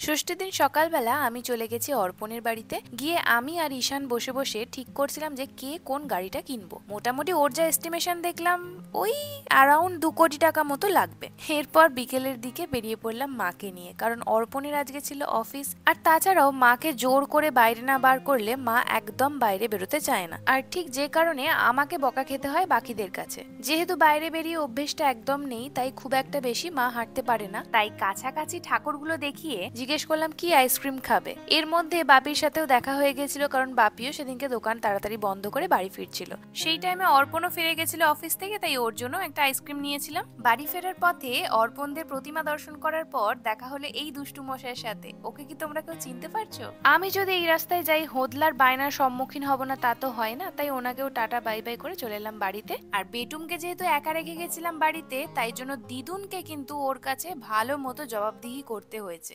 ষষ্ঠীর দিন সকালবেলা আমি চলে গেছি অর্পণের বাড়িতে। গিয়ে আমি আর ঈশান বসে বসে ঠিক করছিলাম যে কে কোন গাড়িটা কিনবো। মোটামুটি ওর যা এস্টিমেশন দেখলাম ওই অ্যারাউন্ড 2 কোটি টাকা মতো লাগবে। এরপর বিকেলের দিকে বেরিয়ে পড়লাম মাকে নিয়ে, কারণ অর্পণের আজকে ছিল অফিস। আর তাছাড়াও মাকে জোর করে বাইরে না বার করলে মা একদম বাইরে বেরোতে চায় না, আর ঠিক যে কারণে আমাকে বকা খেতে হয় বাকিদের কাছে। যেহেতু বাইরে বেরিয়ে অভ্যেসটা একদম নেই, তাই খুব একটা বেশি মা হাঁটতে পারে না। তাই কাছাকাছি ঠাকুরগুলো দেখিয়ে জিজ্ঞেস করলাম কি আইসক্রিম খাবে। এর মধ্যে বাপির সাথেও দেখা হয়ে গেছিল, কারণ বাপিও সেদিনকে দোকান তাড়াতাড়ি বন্ধ করে বাড়ি ফিরছিল। সেই টাইমে অর্পণও ফিরে গেছিল অফিস থেকে, তাই ওর জন্য একটা আইসক্রিম নিয়েছিলাম। বাড়ি ফেরার পথে অর্পণদের প্রতিমা দর্শন করার পর দেখা হলো এই দুষ্টু মশাইয়ের সাথে। ওকে কি তোমরা কেউ চিনতে পারছো? আমি যদি এই রাস্তায় যাই হোদলার বায়নার সম্মুখীন হব না তা তো হয় না, তাই ওনাকেও টাটা বাই বাই করে চলে এলাম বাড়িতে। আর বেটুমকে যেহেতু একা রেখে গেছিলাম বাড়িতে, তাই জন্য দিদুনকে কিন্তু ওর কাছে ভালো মতো জবাবদিহি করতে হয়েছে।